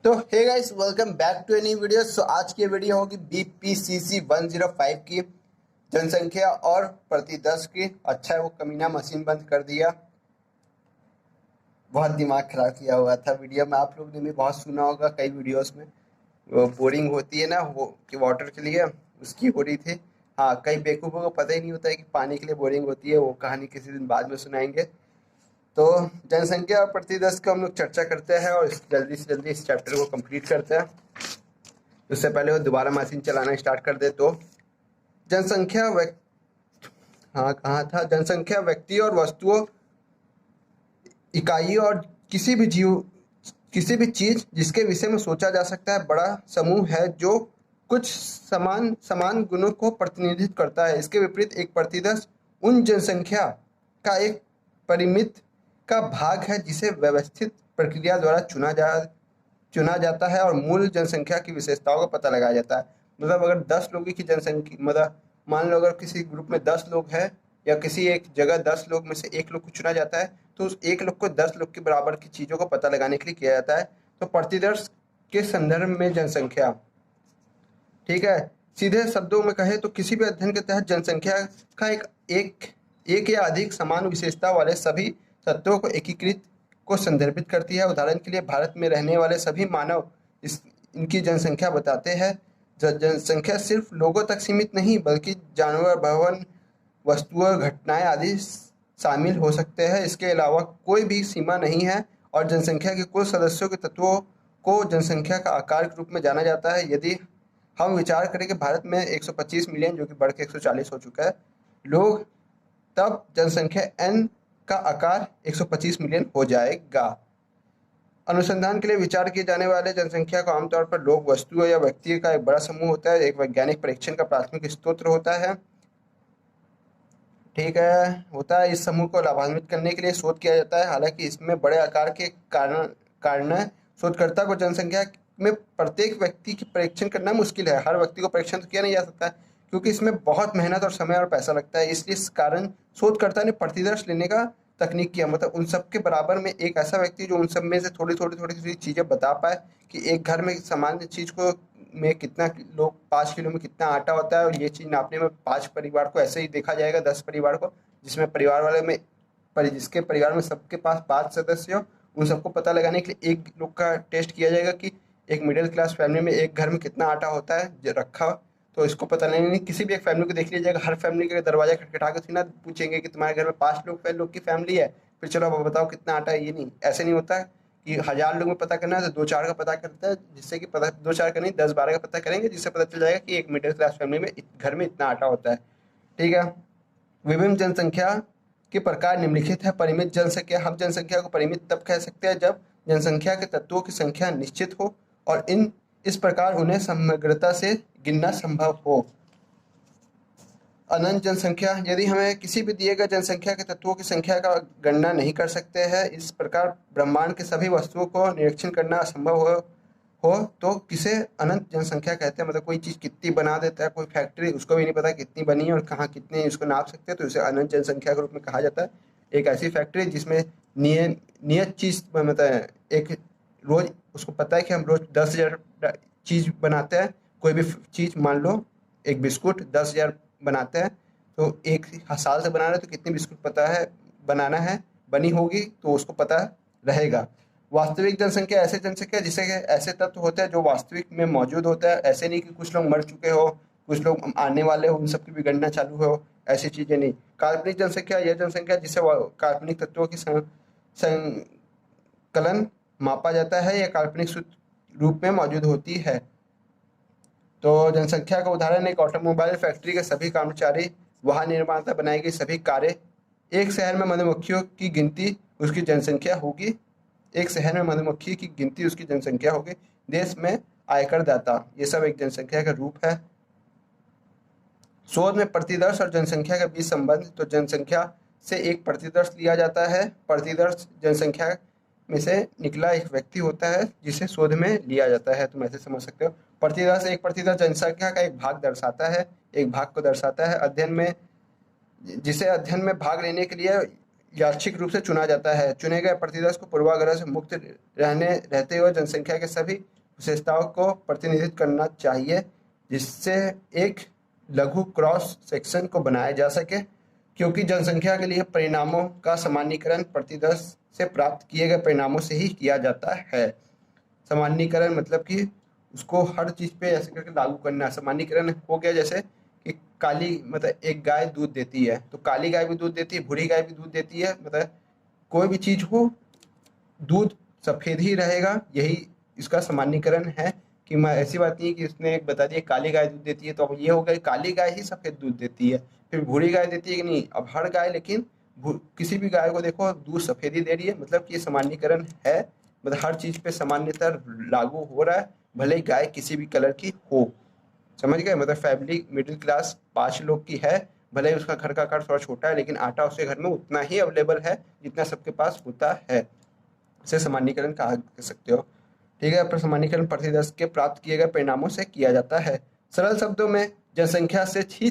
तो hey guys, welcome back to Annie video. So आज की वीडियो होगी BPCC 105 की जनसंख्या और प्रति 10 की। अच्छा है वो कमीना मशीन बंद कर दिया, बहुत दिमाग खराब किया हुआ था वीडियो में। आप लोग ने भी बहुत सुना होगा कई वीडियोस में। वो बोरिंग होती है ना वो कि वाटर के लिए, उसकी हो रही थी। हाँ, कई बेवकूफ़ों को पता ही नहीं होता है कि पानी के लिए बोरिंग होती है। वो कहानी किसी दिन बाद में सुनाएंगे। तो जनसंख्या और प्रति 10 को हम लोग चर्चा करते हैं और जल्दी से जल्दी इस चैप्टर को कंप्लीट करते हैं। उससे पहले वो दोबारा मशीन चलाना स्टार्ट कर दे तो जनसंख्या हाँ, कहाँ था? जनसंख्या व्यक्ति और वस्तुओं, इकाई और किसी भी चीज जिसके विषय में सोचा जा सकता है बड़ा समूह है जो कुछ समान समान गुणों को प्रतिनिधित्व करता है। इसके विपरीत एक प्रतिदर्श उन जनसंख्या का एक परिमित का भाग है जिसे व्यवस्थित प्रक्रिया द्वारा चुना जाता है और मूल जनसंख्या की विशेषताओं का पता लगाया जाता है। मतलब अगर 10 लोगों की जनसंख्या, मतलब मान लो अगर किसी ग्रुप में 10 लोग हैं या किसी एक जगह 10 लोग में से एक लोग को चुना जाता है, तो उस एक लोग को 10 लोग के बराबर की चीज़ों को पता लगाने के लिए किया जाता है। तो प्रतिदर्श के संदर्भ में जनसंख्या, ठीक है। सीधे शब्दों में कहें तो किसी भी अध्ययन के तहत जनसंख्या का एक या अधिक समान विशेषता वाले सभी तत्वों को एकीकृत को संदर्भित करती है। उदाहरण के लिए भारत में रहने वाले सभी मानव इनकी जनसंख्या बताते हैं। जनसंख्या सिर्फ लोगों तक सीमित नहीं बल्कि जानवर, भवन, वस्तुएं, घटनाएं आदि शामिल हो सकते हैं। इसके अलावा कोई भी सीमा नहीं है और जनसंख्या के कुल सदस्यों के तत्वों को जनसंख्या का आकार के रूप में जाना जाता है। यदि हम विचार करें कि भारत में 125 मिलियन, जो कि बढ़ के 140 हो चुका है, लोग, तब जनसंख्या n का आकार 125 मिलियन हो जाएगा। अनुसंधान के लिए विचार किए जाने वाले जनसंख्या को आमतौर पर लोग, वस्तुओं या व्यक्ति का एक बड़ा समूह होता है। एक वैज्ञानिक परीक्षण का प्राथमिक स्रोत होता है, ठीक है, होता है। इस समूह को लाभान्वित करने के लिए शोध किया जाता है। हालांकि इसमें बड़े आकार के कारण शोधकर्ता को जनसंख्या में प्रत्येक व्यक्ति की परीक्षण करना मुश्किल है। हर व्यक्ति को परीक्षण तो किया नहीं जा सकता क्योंकि इसमें बहुत मेहनत और समय और पैसा लगता है। इसलिए इस कारण शोधकर्ता ने प्रतिदर्श लेने का तकनीक किया। मतलब उन सब के बराबर में एक ऐसा व्यक्ति जो उन सब में से थोड़ी थोड़ी थोड़ी थोड़ी चीज़ें बता पाए कि एक घर में सामान्य चीज़ को में कितना लोग, 5 किलो में कितना आटा होता है, और ये चीज़ नापने में 5 परिवार को ऐसे ही देखा जाएगा, 10 परिवार को, जिसमें परिवार वाले में जिसके परिवार में सबके पास 5 सदस्य हो, उन सबको पता लगाने के लिए एक लोग का टेस्ट किया जाएगा कि एक मिडिल क्लास फैमिली में एक घर में कितना आटा होता है जो रखा। तो इसको पता नहीं, किसी भी एक फैमिली को देख लिया जाएगा। हर फैमिली का दरवाजा खटखटा के ना पूछेंगे कि तुम्हारे घर में 5 लोग की फैमिली है, फिर चलो अब बताओ कितना आटा है। ये नहीं, ऐसे नहीं होता कि 1000 लोग में पता करना है तो 2-4 का पता करता है, जिससे कि पता 2-4 का नहीं 10-12 का पता करेंगे, जिससे पता चल जाएगा कि एक मिडिल क्लास फैमिली में घर में इतना आटा होता है, ठीक है। विभिन्न जनसंख्या के प्रकार निम्नलिखित है। परिमित जनसंख्या, हम जनसंख्या को परिमित तब कह सकते हैं जब जनसंख्या के तत्वों की संख्या निश्चित हो और इस प्रकार उन्हें समग्रता से गिनना संभव हो। अनंत जनसंख्या, यदि हमें किसी भी दिए गए जनसंख्या के तत्वों की संख्या का गणना नहीं कर सकते हैं, इस प्रकार ब्रह्मांड के सभी वस्तुओं को निरीक्षण करना असंभव हो तो किसे अनंत जनसंख्या कहते हैं। मतलब कोई चीज़ कितनी बना देता है, कोई फैक्ट्री, उसको भी नहीं पता कितनी बनी है और कहाँ कितने, इसको नाप सकते हैं, तो इसे अनंत जनसंख्या के रूप में कहा जाता है। एक ऐसी फैक्ट्री जिसमें नियत चीज़, मतलब एक रोज उसको पता है कि हम रोज 10,000 चीज़ बनाते हैं। कोई भी चीज़, मान लो एक बिस्कुट 10,000 बनाते हैं, तो एक साल से बना रहे तो कितनी बिस्कुट पता है बनाना है, बनी होगी तो उसको पता रहेगा। वास्तविक जनसंख्या ऐसे जनसंख्या जिसे ऐसे तत्व होते हैं जो वास्तविक में मौजूद होता है। ऐसे नहीं कि कुछ लोग मर चुके हो, कुछ लोग आने वाले हो, उन सबकी भी गणना चालू हो, ऐसी चीज़ें नहीं। काल्पनिक जनसंख्या, यह जनसंख्या जिसे काल्पनिक तत्वों की संकलन मापा जाता है या काल्पनिक रूप में मौजूद होती है। तो जनसंख्या का उदाहरण, एक ऑटोमोबाइल फैक्ट्री के सभी कर्मचारी, वाहन निर्माता, बनाई गई सभी कारें। एक शहर में मधुमक्खियों की गिनती उसकी जनसंख्या होगी। एक शहर में मधुमक्खी की गिनती उसकी जनसंख्या होगी। देश में आयकर दाता, ये सब एक जनसंख्या का रूप है। शोध में प्रतिदर्श और जनसंख्या के बीच संबंध, तो जनसंख्या से एक प्रतिदर्श लिया जाता है। प्रतिदर्श जनसंख्या में से निकला एक व्यक्ति होता है जिसे शोध में लिया जाता है। तुम ऐसे समझ सकते हो। प्रतिदर्श, एक प्रतिदर्श जनसंख्या का एक भाग दर्शाता है, एक भाग को दर्शाता है। अध्ययन में, जिसे अध्ययन में भाग लेने के लिए यादृच्छिक रूप से चुना जाता है। चुने गए प्रतिदर्श को पूर्वाग्रह से मुक्त रहते हुए जनसंख्या के सभी विशेषताओं को प्रतिनिधित्व करना चाहिए, जिससे एक लघु क्रॉस सेक्शन को बनाया जा सके, क्योंकि जनसंख्या के लिए परिणामों का सामान्यीकरण प्रतिदर्श से प्राप्त किए गए परिणामों से ही किया जाता है। सामान्यीकरण मतलब कि उसको हर चीज़ पे ऐसे करके लागू करना। सामान्यीकरण हो गया जैसे कि काली मतलब एक गाय दूध देती है, तो काली गाय भी दूध देती है, भूरी गाय भी दूध देती है, मतलब कोई भी चीज़ हो दूध सफ़ेद ही रहेगा, यही इसका सामान्यीकरण है। कि मैं ऐसी बात नहीं है कि उसने एक बता दिया काली गाय दूध देती है, तो अब ये हो गया काली गाय ही सफ़ेद दूध देती है, फिर भूरी गाय देती है कि नहीं, अब हर गाय लेकिन किसी भी गाय को देखो दूध सफ़ेद ही दे रही है, मतलब कि ये सामान्यीकरण है, मतलब हर चीज़ पे सामान्यतः लागू हो रहा है, भले ही गाय किसी भी कलर की हो। समझ गए, मतलब फैमिली मिडिल क्लास 5 लोग की है, भले ही उसका घर का आकार थोड़ा छोटा है, लेकिन आटा उसके घर में उतना ही अवेलेबल है जितना सबके पास होता है। इसे सामान्यीकरण कह सकते हो। ठीक है, सामान्यीकरण प्रतिदर्श के प्राप्त किए गए परिणामों से किया जाता है। सरल शब्दों में जनसंख्या से ही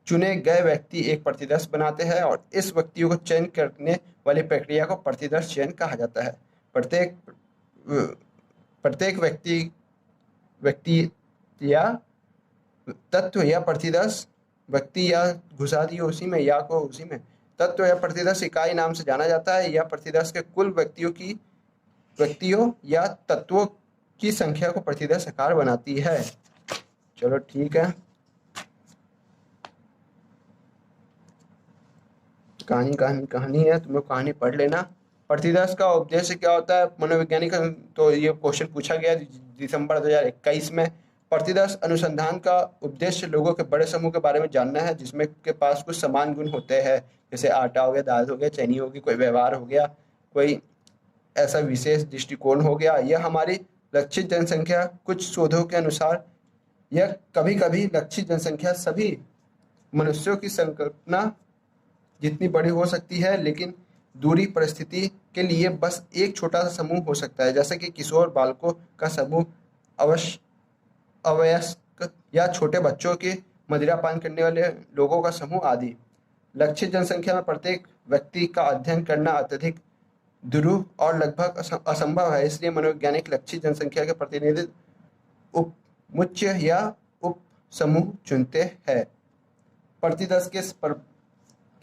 चुने गए व्यक्ति एक प्रतिदर्श बनाते हैं और इस व्यक्तियों को चयन करने वाली प्रक्रिया को प्रतिदर्श चयन कहा जाता है। प्रत्येक प्रत्येक व्यक्ति या तत्व या प्रतिदर्श व्यक्ति या घुसा दिए उसी में या को उसी में तत्व या प्रतिदर्श इकाई नाम से जाना जाता है। या प्रतिदर्श के कुल व्यक्तियों या तत्वों की संख्या को प्रतिदर्श आकार बनाती है। चलो ठीक है, कहानी है, तुम लोग कहानी पढ़ लेना। प्रतिदर्श का उद्देश्य क्या होता है मनोवैज्ञानिक, तो ये क्वेश्चन पूछा गया दिसंबर 2021 में। प्रतिदर्श अनुसंधान का उद्देश्य लोगों के बड़े समूह के बारे में जानना है जिसमें के पास कुछ समान गुण होते हैं, जैसे आटा हो गया, दाल हो गया, चीनी होगी, कोई व्यवहार हो गया, कोई ऐसा विशेष दृष्टिकोण हो गया। यह हमारी लक्षित जनसंख्या कुछ शोधों के अनुसार यह कभी कभी लक्षित जनसंख्या सभी मनुष्यों की संकल्पना जितनी बड़ी हो सकती है, लेकिन दूरी परिस्थिति के लिए बस एक छोटा सा समूह हो सकता है, जैसे कि किशोर बालकों का समूह, अवयस्क या छोटे बच्चों के मदिरा पान करने वाले लोगों का समूह आदि। लक्षित जनसंख्या में प्रत्येक व्यक्ति का अध्ययन करना अत्यधिक दुरूह और लगभग असंभव है, इसलिए मनोवैज्ञानिक लक्षित जनसंख्या के प्रतिनिधित्व उपमुच्य या उप समूह चुनते हैं। प्रतिदर्श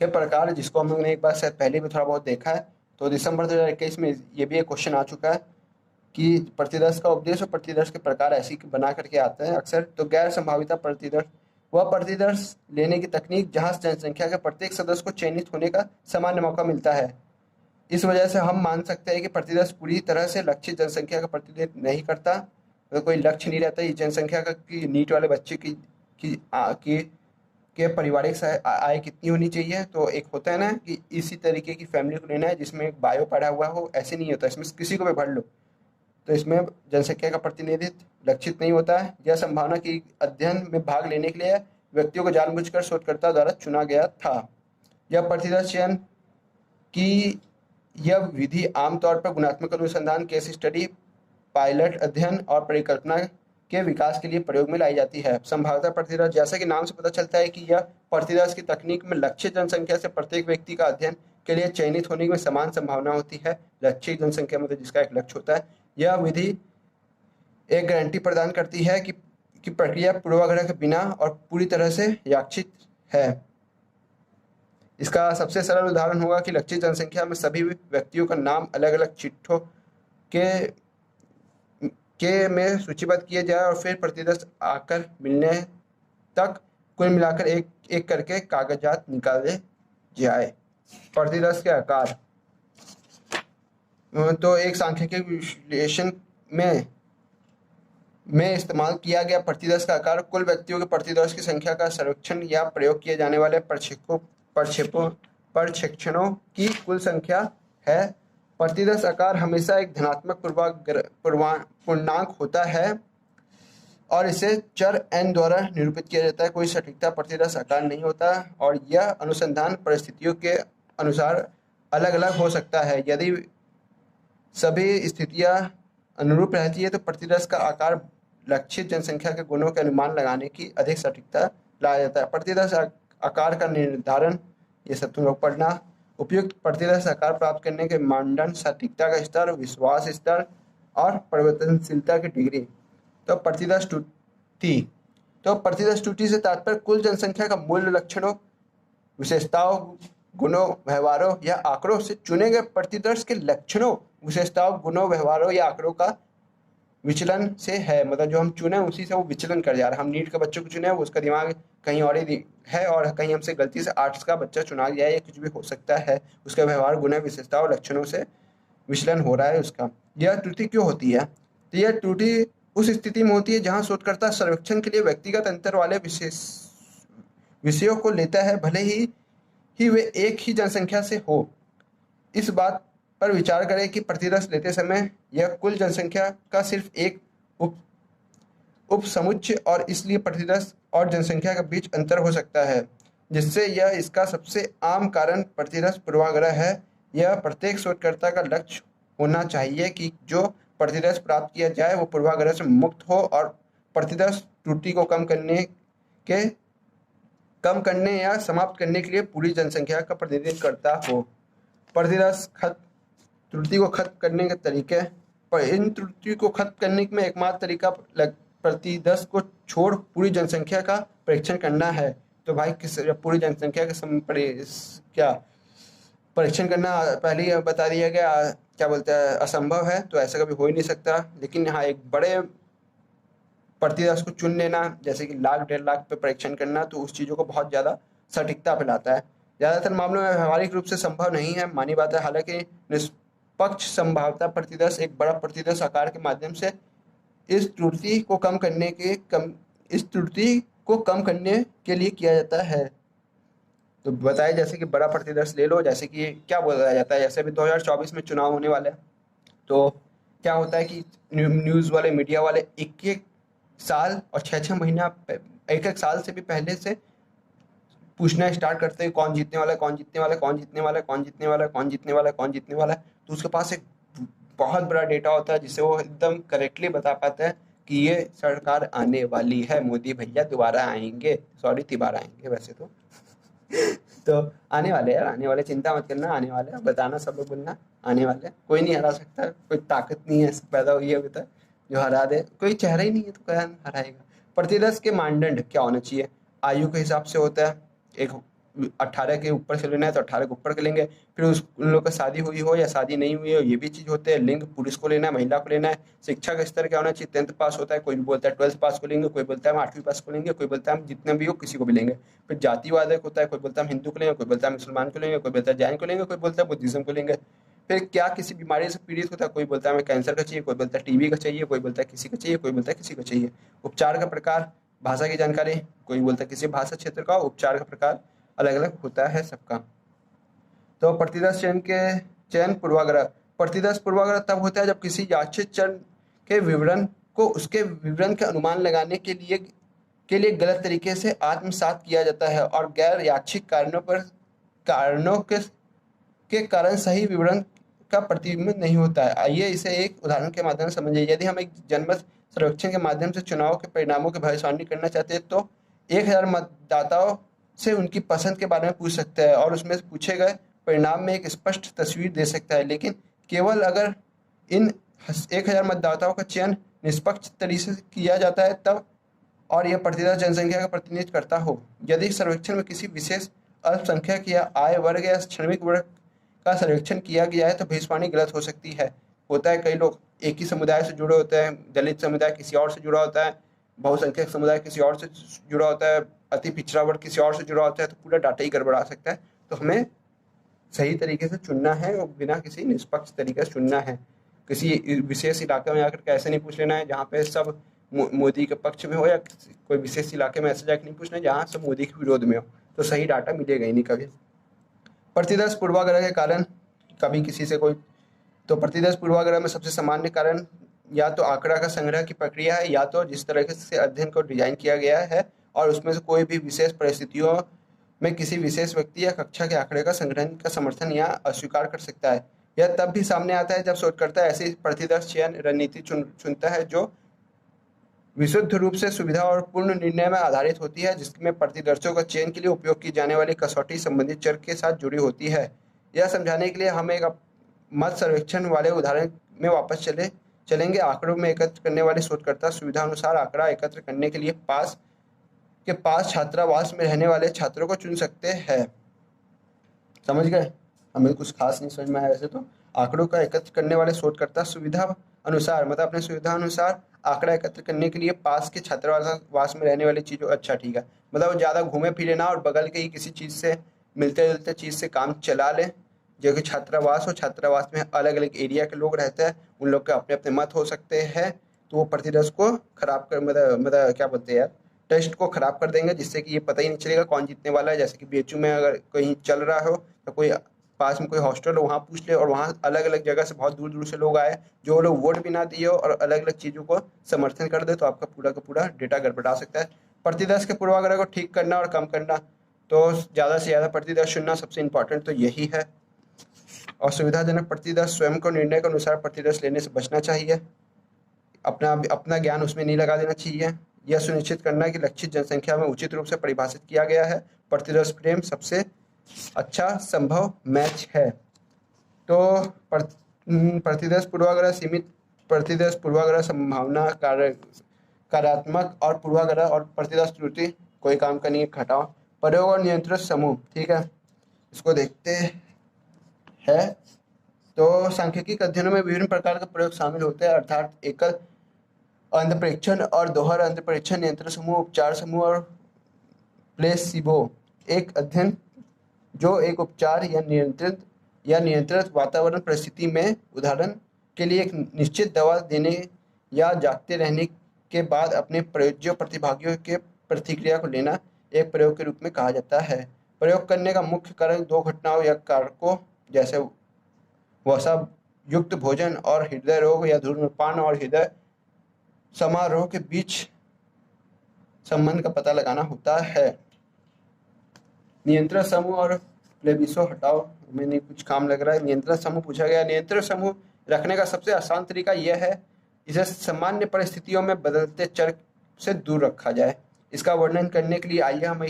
के प्रकार, जिसको हम लोगों ने एक बार शायद पहले भी थोड़ा बहुत देखा है, तो दिसंबर 2021 में ये भी एक क्वेश्चन आ चुका है कि प्रतिदर्श का उद्देश्य और प्रतिदर्श के प्रकार ऐसी बना करके आते हैं अक्सर। तो गैर संभाविता प्रतिदर्श वह प्रतिदर्श लेने की तकनीक जहां जनसंख्या के प्रत्येक सदस्य को चयनित होने का सामान्य मौका मिलता है। इस वजह से हम मान सकते हैं कि प्रतिदर्श पूरी तरह से लक्षित जनसंख्या का प्रतिनिधित्व नहीं करता, तो कोई लक्ष्य नहीं रहता इस जनसंख्या का कि नीट वाले बच्चे के पारिवारिक आय कितनी होनी चाहिए। तो एक होता है ना कि इसी तरीके की फैमिली को लेना है जिसमें एक बायो पढ़ा हुआ हो, ऐसे नहीं होता, इसमें किसी को भी भर लो। तो इसमें जनसंख्या का प्रतिनिधित्व लक्षित नहीं होता है। यह संभावना कि अध्ययन में भाग लेने के लिए व्यक्तियों को जानबूझकर शोधकर्ता द्वारा चुना गया था। यह प्रतिदर्श चयन की यह विधि आमतौर पर गुणात्मक अनुसंधान, केस स्टडी, पायलट अध्ययन और परिकल्पना के विकास के लिए प्रयोग में लाई जाती है। संभाव्यता प्रतिदर्श, जैसा कि नाम से पता चलता है कि यह प्रतिदर्श की तकनीक में लक्षित जनसंख्या से प्रत्येक व्यक्ति का अध्ययन के लिए चयनित होने में समान संभावना होती है। लक्षित जनसंख्या मतलब जिसका एक लक्ष्य होता है। यह विधि एक गारंटी प्रदान करती है कि प्रक्रिया पूर्वाग्रह के बिना और पूरी तरह से यादृच्छिक है। इसका सबसे सरल उदाहरण होगा कि लक्षित जनसंख्या में सभी व्यक्तियों का नाम अलग अलग चिट्ठों के में सूचीबद्ध किए जाए और फिर प्रतिदर्श आकर मिलने तक कुल मिलाकर एक एक करके कागजात निकाले जाए। प्रतिदर्श के आकार, तो एक सांख्यिकीय विश्लेषण में इस्तेमाल किया गया प्रतिदर्श का आकार कुल व्यक्तियों के प्रतिदर्श की संख्या का सर्वेक्षण या प्रयोग किए जाने वाले प्रक्षेपणों की कुल संख्या है। प्रतिदर्श आकार हमेशा एक धनात्मक पूर्णांक होता है और इसे चर n द्वारा निरूपित किया जाता है। कोई सटीकता प्रतिदर्श आकार नहीं होता और यह अनुसंधान परिस्थितियों के अनुसार अलग अलग हो सकता है। यदि सभी स्थितियां अनुरूप रहती है तो प्रतिदर्श का आकार लक्षित जनसंख्या के गुणों के अनुमान लगाने की अधिक सटीकता लाया जाता है। प्रतिदर्श आकार का निर्धारण, ये सब तुम लोग पढ़ना। उपयुक्त प्रतिदर्श आकार प्राप्त करने के मानदंड सटीकता का स्तर, विश्वास स्तर और परिवर्तनशीलता की डिग्री। तो प्रतिदर्श त्रुटि, तो प्रतिदर्श त्रुटि से तात्पर्य कुल जनसंख्या का मूल्य, लक्षणों, विशेषताओं, गुणों, व्यवहारों या आंकड़ों से चुने गए प्रतिदर्श के लक्षणों, विशेषताओं, गुणों, व्यवहारों या आंकड़ों का विचलन से है। मतलब जो हम चुने उसी से वो विचलन कर जा रहा है। हम नीट के बच्चों को चुने, उसका दिमाग कहीं और ही है और कहीं हमसे गलती से आर्ट्स का बच्चा चुना गया है, या कुछ भी हो सकता है। उसका व्यवहार, गुण, विशेषताओं, लक्षणों से विचलन हो रहा है उसका। यह त्रुटि क्यों होती है? तो यह त्रुटि उस स्थिति में होती है जहां शोधकर्ता सर्वेक्षण के लिए व्यक्तिगत अंतर वाले विषयों को लेता है, भले ही वे एक ही जनसंख्या से हो। इस बात पर विचार करें कि प्रतिदर्श लेते समय यह कुल जनसंख्या का सिर्फ एक उपसमुच्चय और इसलिए प्रतिदर्श और जनसंख्या के बीच अंतर हो सकता है, जिससे यह इसका सबसे आम कारण प्रतिदर्श पूर्वाग्रह है। यह प्रत्येक शोधकर्ता का लक्ष्य होना चाहिए कि जो प्रतिदर्श प्राप्त किया जाए वो पूर्वाग्रह से मुक्त हो और प्रतिदर्श त्रुटि को कम करने या समाप्त करने के लिए पूरी जनसंख्या का प्रतिनिधित्व करता हो। प्रतिदर्श त्रुटि को खत्म करने के तरीके, पर इन त्रुटि को खत्म करने में एकमात्र तरीका प्रतिदर्श को छोड़ पूरी जनसंख्या का परीक्षण करना है। तो भाई पूरी जनसंख्या का परीक्षण करना पहले ही बता दिया गया, क्या बोलते हैं, असंभव है, तो ऐसा कभी हो ही नहीं सकता। लेकिन यहाँ एक बड़े प्रतिदर्श को चुन लेना, जैसे कि 1,00,000 1.5 लाख पे परीक्षण करना, तो उस चीज़ों को बहुत ज़्यादा सटीकता पे लाता है। ज़्यादातर मामलों में व्यवहारिक रूप से संभव नहीं है, मानी बात है। हालांकि निष्पक्ष संभाव्यता प्रतिदर्श एक बड़ा प्रतिदर्श आकार के माध्यम से इस त्रुटि को कम करने के लिए किया जाता है। तो बताया जैसे कि बड़ा प्रतिदर्श ले लो, जैसे कि क्या बोला जाता है, जैसे अभी 2024 में चुनाव होने वाले हैं, तो क्या होता है कि न्यूज़ वाले, मीडिया वाले एक साल और 6 महीना, एक साल से भी पहले से पूछना स्टार्ट करते हैं कौन जीतने वाला है, कौन जीतने वाला है, कौन जीतने वाला है, कौन जीतने वाला है, कौन जीतने वाला है, कौन जीतने वाला है। तो उसके पास एक बहुत बड़ा डेटा होता है जिससे वो एकदम करेक्टली बता पाते हैं कि ये सरकार आने वाली है, मोदी भैया दोबारा आएंगे, सॉरी तिबारा आएंगे वैसे तो आने वाले यार, आने वाले, चिंता मत करना, आने वाले, बताना सब लोग, बोलना आने वाले। कोई नहीं हरा सकता, कोई ताकत नहीं है पैदा हुई है अभी तक जो हरा दे, कोई चेहरा ही नहीं है तो क्या हराएगा। प्रतिदर्श के मानदंड क्या होना चाहिए? आयु के हिसाब से होता है, एक 18 के ऊपर से लेना है तो 18 के ऊपर के लेंगे। फिर उन लोग का शादी हुई हो या शादी नहीं हुई हो, ये भी चीज़ होते हैं। लिंग, पुरुष को लेना है, महिला को लेना है। शिक्षा का स्तर क्या होना चाहिए? 10th पास होता है, कोई बोलता है 12th पास को लेंगे, कोई बोलता है हम 8वीं पास को लेंगे, कोई बोलता है हम जितने भी हो किसी को भी लेंगे। फिर जातिवाद होता है, कोई बोलता है हम हिंदू को लेंगे, कोई बोलता है मुसलमान को लेंगे, कोई बोलता है जैन को लेंगे, कोई बोलता है बुद्धिज्म को लेंगे। फिर क्या किसी बीमारी से पीड़ित होता है, कोई बोलता है हमें कैंसर का चाहिए, कोई बोलता है टीबी का चाहिए, कोई बोलता है किसी का चाहिए, कोई बोलता है किसी का चाहिए। उपचार का प्रकार, भाषा की जानकारी, कोई बोलता है किसी भाषा क्षेत्र का, उपचार का प्रकार अलग अलग होता है सबका। तो प्रतिदर्श चयन पूर्वाग्रह, प्रतिदर्श पूर्वाग्रह तब होता है जब किसी यादृच्छिक चरण के विवरण को उसके विवरण के अनुमान लगाने के लिए गलत तरीके से आत्मसात किया जाता है और गैर यादृच्छिक कारणों के कारण सही विवरण का प्रतिबिंब नहीं होता है। आइए इसे एक उदाहरण के माध्यम से समझिए। यदि हम एक जनमत सर्वेक्षण के माध्यम से चुनाव के परिणामों की भविष्यवाणी करना चाहते हैं तो 1,000 मतदाताओं से उनकी पसंद के बारे में पूछ सकते हैं और उसमें से पूछे गए परिणाम में एक स्पष्ट तस्वीर दे सकता है। लेकिन केवल अगर इन 1,000 मतदाताओं का चयन निष्पक्ष तरीके से किया जाता है तब, और यह प्रतिदर्श जनसंख्या का प्रतिनिधित्व करता हो। यदि सर्वेक्षण में किसी विशेष अल्पसंख्यक या आय वर्ग या श्रमिक वर्ग का सर्वेक्षण किया गया है तो भविष्यवाणी गलत हो सकती है। होता है कई लोग एक ही समुदाय से जुड़े होते हैं, दलित समुदाय किसी और से जुड़ा होता है, बहुसंख्यक समुदाय किसी और से जुड़ा होता है, अति पिछड़ा वर्ग किसी और से जुड़ा होता है, तो पूरा डाटा ही गड़बड़ा सकता है। तो हमें सही तरीके से चुनना है और बिना किसी निष्पक्ष तरीके से चुनना है। किसी विशेष इलाके में आकर के ऐसे नहीं पूछ लेना है जहाँ पे सब मोदी के पक्ष में हो, या कोई विशेष इलाके में ऐसे जाकर नहीं पूछना है जहाँ सब मोदी के विरोध में हो, तो सही डाटा मिलेगा ही नहीं कभी। प्रतिदर्श पूर्वाग्रह के कारण कभी किसी से कोई, तो प्रतिदर्श पूर्वाग्रह में सबसे सामान्य कारण या तो आंकड़ा का संग्रह की प्रक्रिया है, या तो जिस तरह से अध्ययन को डिजाइन किया गया है और उसमें से कोई भी विशेष परिस्थितियों में किसी विशेष व्यक्ति या कक्षा के आंकड़े का संग्रह का समर्थन या अस्वीकार कर सकता है। यह तब भी सामने आता है जब शोधकर्ता ऐसी प्रतिदर्श चयन रणनीति चुनता है जो विशुद्ध रूप से सुविधा और पूर्ण निर्णय में आधारित होती है, जिसमें प्रतिदर्शों का चयन के लिए उपयोग की जाने वाली कसौटी संबंधित चर के साथ जुड़ी होती है। यह समझाने के लिए हम एक मत सर्वेक्षण वाले उदाहरण में वापस चले चलेंगे। आंकड़ों में एकत्र करने वाले शोधकर्ता सुविधा अनुसार आंकड़ा एकत्र करने के लिए पास छात्रावास में रहने वाले छात्रों को चुन सकते हैं। समझ गए? हमें कुछ खास नहीं समझ में आया वैसे तो। आंकड़ों का एकत्र करने वाले शोधकर्ता सुविधा अनुसार मतलब अपने सुविधा अनुसार आंकड़ा एकत्र करने के लिए पास के छात्रावास में रहने वाली चीज़ों, अच्छा ठीक है, मतलब ज़्यादा घूमे फिरे ना और बगल के ही किसी चीज़ से मिलते जुलते चीज़ से काम चला लें। जो कि छात्रावास हो, छात्रावास में अलग अलग एरिया के लोग रहते हैं, उन लोग के अपने अपने मत हो सकते हैं, तो वो प्रतिरस को खराब कर मतलब क्या बोलते हैं यार, टेस्ट को खराब कर देंगे, जिससे कि ये पता ही नहीं चलेगा कौन जीतने वाला है। जैसे कि बीएचयू में अगर कहीं चल रहा हो तो कोई पास में कोई हॉस्टल हो वहाँ पूछ ले, और वहाँ अलग अलग जगह से बहुत दूर दूर से लोग आए, जो लोग वोट भी ना दिए हो और अलग अलग चीज़ों को समर्थन कर दे, तो आपका पूरा का पूरा डेटा गड़बड़ा सकता है। प्रतिदर्श के पूर्वाग्रह को ठीक करना और कम करना, तो ज़्यादा से ज़्यादा प्रतिदर्श चुनना सबसे इम्पोर्टेंट तो यही है। और सुविधाजनक प्रतिदर्श स्वयं को निर्णय के अनुसार प्रतिदर्श लेने से बचना चाहिए, अपना ज्ञान उसमें नहीं लगा देना चाहिए। यह सुनिश्चित करना कि लक्षित जनसंख्या में उचित रूप से परिभाषित किया गया है प्रतिदर्श फ्रेम सबसे अच्छा संभव मैच है। तो प्रतिदर्श पूर्वाग्रह सीमित, प्रतिदर्श पूर्वाग्रह संभावना कार्यात्मक और पूर्वाग्रह और प्रतिदर्श त्रुटि कोई काम का नहीं है, घटाओ। प्रयोग और नियंत्रण समूह, ठीक है, इसको देखते हैं। तो सांख्यिकी अध्ययनों में विभिन्न प्रकार के प्रयोग शामिल होते हैं, अर्थात एकल अंतःपरीक्षण और दोहरा अंतःपरीक्षण, नियंत्रण समूह, उपचार समूह और प्लेसिबो। एक अध्ययन जो एक उपचार या नियंत्रित वातावरण परिस्थिति में उदाहरण के लिए एक निश्चित दवा देने या जागते रहने के बाद अपने प्रयोज्य प्रतिभागियों के प्रतिक्रिया को लेना एक प्रयोग के रूप में कहा जाता है। प्रयोग करने का मुख्य कारण दो घटनाओं या कारकों जैसे वसा युक्त भोजन और हृदय रोग या धूम्रपान और हृदय समारोह के बीच संबंध का पता लगाना होता है। नियंत्रण समूह और प्लेबिसो हटाओ, मैंने कुछ काम लग रहा है। नियंत्रण समूह पूछा गया। नियंत्रण समूह रखने का सबसे आसान तरीका यह है इसे सामान्य परिस्थितियों में बदलते चर से दूर रखा जाए। इसका वर्णन करने के लिए आइए हम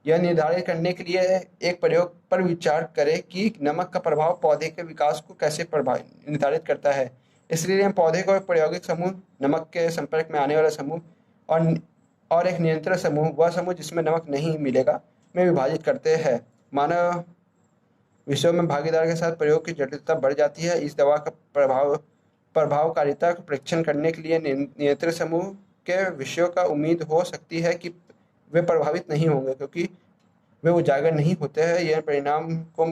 यह निर्धारित करने के लिए एक प्रयोग पर विचार करें कि नमक का प्रभाव पौधे के विकास को कैसे निर्धारित करता है। इसलिए हम पौधे को प्रायोगिक समूह, नमक के संपर्क में आने वाला समूह और एक नियंत्रण समूह, वह समूह जिसमें नमक नहीं मिलेगा, में विभाजित करते हैं। मानव विषयों में भागीदार के साथ प्रयोग की जटिलता बढ़ जाती है। इस दवा का प्रभावकारिता का परीक्षण करने के लिए नियंत्रण समूह के विषयों का उम्मीद हो सकती है कि वे प्रभावित नहीं होंगे, क्योंकि वे उजागर नहीं होते हैं। यह परिणाम को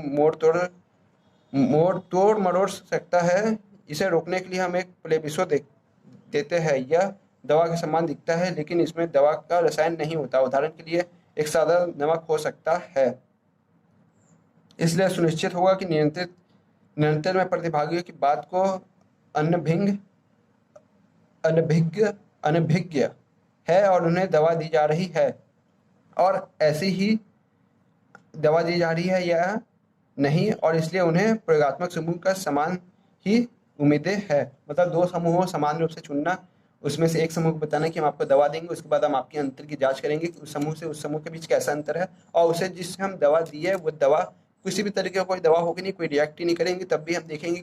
तोड़ मरोड़ सकता है। इसे रोकने के लिए हम एक प्लेबिसो देते हैं। यह दवा के समान दिखता है, लेकिन इसमें दवा का रसायन नहीं होता। उदाहरण के लिए एक सादा नमक हो सकता है। इसलिए सुनिश्चित होगा कि नियंत्रण में प्रतिभागियों की बात को अनभिज्ञ है और उन्हें दवा दी जा रही है, और ऐसी ही दवा दी जा रही है या नहीं, और इसलिए उन्हें प्रयोगात्मक समूह का समान ही उम्मीदें है। मतलब दो समूहों समान रूप से चुनना, उसमें से एक समूह को बताना कि हम आपको दवा देंगे, उसके बाद हम आपके अंतर की जांच करेंगे कि उस समूह से उस समूह के बीच कैसा अंतर है, और उसे जिससे हम दवा दी है वो दवा किसी भी तरीके का कोई दवा होगी नहीं, कोई रिएक्ट ही नहीं करेंगे। तब भी हम देखेंगे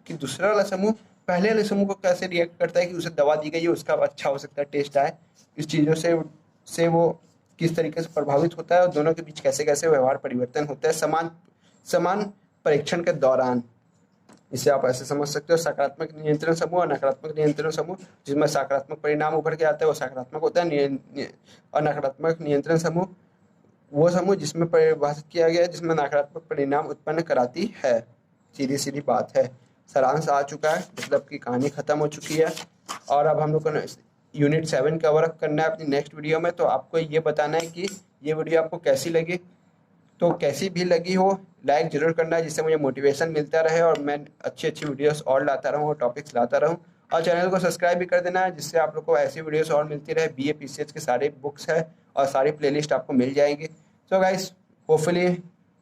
कि दूसरा वाला समूह पहले वाले समूह को कैसे रिएक्ट करता है, कि उसे दवा दी गई है उसका अच्छा हो सकता है टेस्ट आए, इस चीज़ों से वो किस तरीके से प्रभावित होता है, और दोनों के बीच कैसे कैसे व्यवहार परिवर्तन होता है समान परीक्षण के दौरान। इसे आप ऐसे समझ सकते हो, सकारात्मक नियंत्रण समूह और नकारात्मक नियंत्रण समूह। जिसमें सकारात्मक परिणाम उभर के आता है वो सकारात्मक होता है, और नकारात्मक नियंत्रण समूह वो समूह जिसमें परिभाषित किया गया है जिसमें नकारात्मक परिणाम उत्पन्न कराती है। सीधी बात है। सारांश आ चुका है, मतलब की कहानी खत्म हो चुकी है, और अब हम लोग को यूनिट 7 कवर अप करना है अपनी नेक्स्ट वीडियो में। तो आपको ये बताना है कि ये वीडियो आपको कैसी लगी। तो कैसी भी लगी हो लाइक जरूर करना है, जिससे मुझे मोटिवेशन मिलता रहे और मैं अच्छी वीडियोस और लाता रहूँ और टॉपिक्स लाता रहूँ। और चैनल को सब्सक्राइब भी कर देना है, जिससे आप लोग को ऐसी वीडियोस और मिलती रहे। BA PCH के सारे बुक्स है और सारी प्लेलिस्ट आपको मिल जाएगी। सो गाइस, होपफुली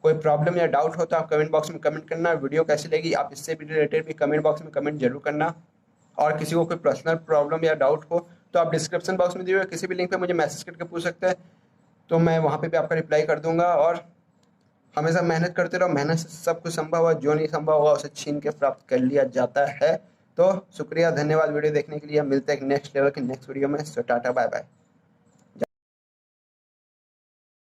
कोई प्रॉब्लम या डाउट हो तो आप कमेंट बॉक्स में कमेंट करना। वीडियो कैसी लगी आप इससे भी रिलेटेड भी कमेंट बॉक्स में कमेंट जरूर करना। और किसी को कोई पर्सनल प्रॉब्लम या डाउट हो तो आप डिस्क्रिप्शन बॉक्स में दिए हुए किसी भी लिंक पे मुझे मैसेज करके पूछ सकते हैं, तो मैं वहाँ पे भी आपका रिप्लाई कर दूंगा। और हमेशा मेहनत करते रहो, मेहनत से सब कुछ संभव है, जो नहीं संभव होगा उसे छीन के प्राप्त कर लिया जाता है। तो शुक्रिया, धन्यवाद वीडियो देखने के लिए। मिलते हैं नेक्स्ट लेवल के नेक्स्ट वीडियो में। सो टाटा बाय बाय।